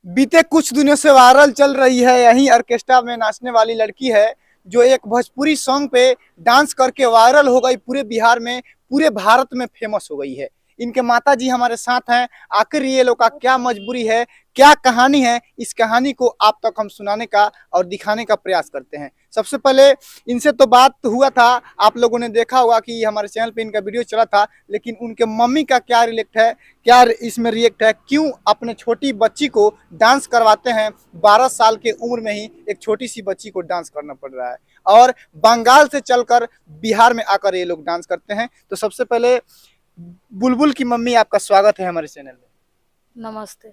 बीते कुछ दिनों से वायरल चल रही है, यही ऑर्केस्ट्रा में नाचने वाली लड़की है जो एक भोजपुरी सॉन्ग पे डांस करके वायरल हो गई, पूरे बिहार में, पूरे भारत में फेमस हो गई है। इनके माता जी हमारे साथ हैं। आखिर ये लोग का क्या मजबूरी है, क्या कहानी है, इस कहानी को आप तक हम सुनाने का और दिखाने का प्रयास करते हैं। सबसे पहले इनसे तो बात हुआ था, आप लोगों ने देखा होगा कि हमारे चैनल पे इनका वीडियो चला था, लेकिन उनके मम्मी का क्या रिलेक्ट है, क्या इसमें रिएक्ट है, क्यों अपने छोटी बच्ची को डांस करवाते हैं। 12 साल के उम्र में ही एक छोटी सी बच्ची को डांस करना पड़ रहा है और बंगाल से चलकर बिहार में आकर ये लोग डांस करते हैं। तो सबसे पहले बुलबुल की मम्मी, आपका स्वागत है हमारे चैनल में। नमस्ते।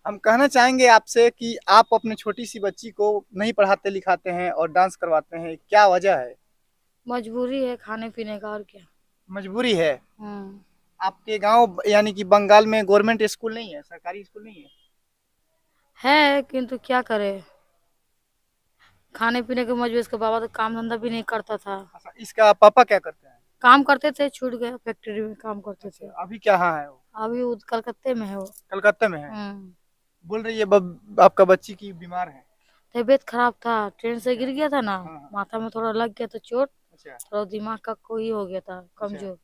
हम कहना चाहेंगे आपसे कि आप अपने छोटी सी बच्ची को नहीं पढ़ाते लिखाते हैं और डांस करवाते हैं, क्या वजह है? मजबूरी है खाने पीने का, और क्या। मजबूरी है। हम्म। आपके गांव यानी कि बंगाल में गवर्नमेंट स्कूल नहीं है, सरकारी स्कूल नहीं है? है किंतु क्या करे, खाने पीने के मजबूरी। इसके बाबा तो काम धंधा भी नहीं करता था। अच्छा, इसका पापा क्या करते हैं? काम करते थे, छूट गया, फैक्ट्री में काम करते थे। अच्छा, अभी कहाँ है वो? अभी वो कलकत्ते में है वो। कलकत्ते में है। हम्म। बोल रही है आपका बच्ची की बीमार है। तबीयत खराब था, ट्रेन से गिर गया था ना। हाँ हाँ। माथा में थोड़ा लग गया था चोट। अच्छा थोड़ा दिमाग का कोई हो गया था अच्छा। कमजोर।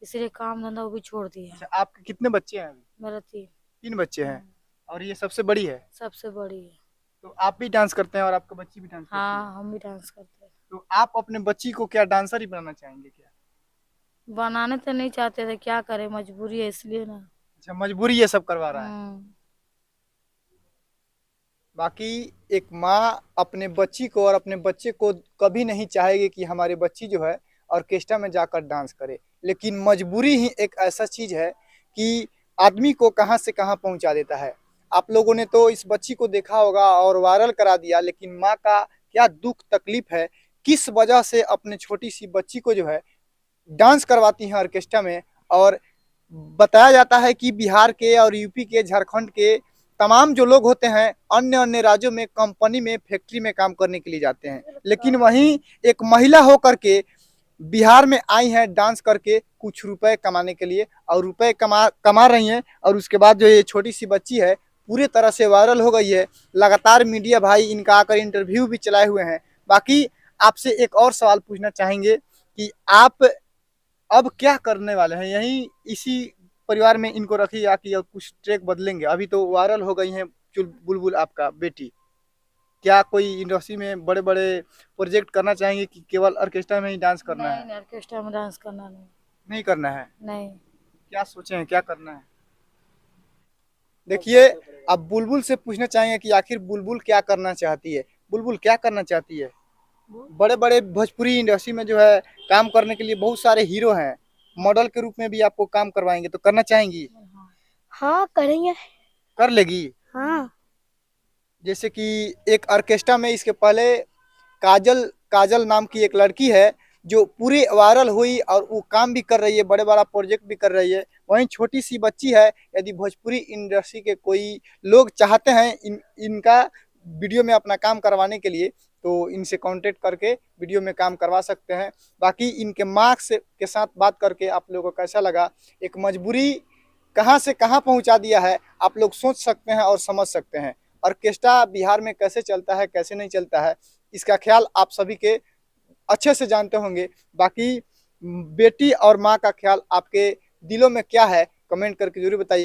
इसलिए काम धंधा वो भी छोड़ दिया। अच्छा, आपके कितने बच्चे हैं अभी? मेरा थी। 3 बच्चे हैं और ये सबसे बड़ी है। सबसे बड़ी है। तो आप भी डांस करते हैं और आपका बच्ची भी डांस करती है। हाँ, हम भी डांस करते हैं। तो आप अपने बच्ची को क्या डांसर ही बनाना चाहेंगे क्या? बनाने तो नहीं चाहते थे, क्या करे, मजबूरी है इसलिए ना। अच्छा, मजबूरी ये सब करवा रहा है। हम्म। बाकी एक माँ अपने बच्ची को और अपने बच्चे को कभी नहीं चाहेगी कि हमारी बच्ची जो है ऑर्केस्ट्रा में जाकर डांस करे, लेकिन मजबूरी ही एक ऐसा चीज है कि आदमी को कहां से कहां पहुंचा देता है। आप लोगों ने तो इस बच्ची को देखा होगा और वायरल करा दिया, लेकिन माँ का क्या दुख तकलीफ है, किस वजह से अपने छोटी सी बच्ची को जो है डांस करवाती हैं ऑर्केस्ट्रा में। और बताया जाता है कि बिहार के और यूपी के, झारखंड के तमाम जो लोग होते हैं अन्य अन्य राज्यों में कंपनी में, फैक्ट्री में काम करने के लिए जाते हैं, लेकिन वहीं एक महिला होकर के बिहार में आई हैं डांस करके कुछ रुपए कमाने के लिए, और रुपए कमा कमा रही हैं। और उसके बाद जो ये छोटी सी बच्ची है पूरी तरह से वायरल हो गई है। लगातार मीडिया भाई इनका आकर इंटरव्यू भी चलाए हुए हैं। बाकी आपसे एक और सवाल पूछना चाहेंगे कि आप अब क्या करने वाले हैं? यही इसी परिवार में इनको रखिए कि कुछ ट्रैक बदलेंगे? अभी तो वायरल हो गई हैं बुलबुल आपका बेटी, क्या कोई इंडस्ट्री में बड़े बड़े प्रोजेक्ट करना चाहेंगे कि केवल ऑर्केस्ट्रा में ही डांस करना नहीं है? नहीं, ऑर्केस्ट्रा में डांस करना नहीं। नहीं करना है? नहीं। क्या सोचे हैं, क्या करना है? देखिए, अब बुलबुल से पूछना चाहेंगे कि आखिर बुलबुल क्या करना चाहती है। बुलबुल क्या करना चाहती है? बड़े बड़े भोजपुरी इंडस्ट्री में जो है काम करने के लिए बहुत सारे हीरो हैं, मॉडल के रूप में भी आपको काम करवाएंगे, तो करना चाहेंगी? हाँ, करेंगे। कर लेगी? हाँ। जैसे कि एक ऑर्केस्ट्रा में इसके पहले काजल काजल नाम की एक लड़की है जो पूरी वायरल हुई और वो काम भी कर रही है, बड़े बड़ा प्रोजेक्ट भी कर रही है। वहीं छोटी सी बच्ची है, यदि भोजपुरी इंडस्ट्री के कोई लोग चाहते हैं इनका वीडियो में अपना काम करवाने के लिए, तो इनसे कांटेक्ट करके वीडियो में काम करवा सकते हैं। बाकी इनके मार्क्स के साथ बात करके आप लोगों को कैसा लगा, एक मजबूरी कहाँ से कहाँ पहुँचा दिया है, आप लोग सोच सकते हैं और समझ सकते हैं। ऑर्केस्ट्रा बिहार में कैसे चलता है, कैसे नहीं चलता है, इसका ख्याल आप सभी के अच्छे से जानते होंगे। बाकी बेटी और माँ का ख्याल आपके दिलों में क्या है, कमेंट करके जरूर बताइए।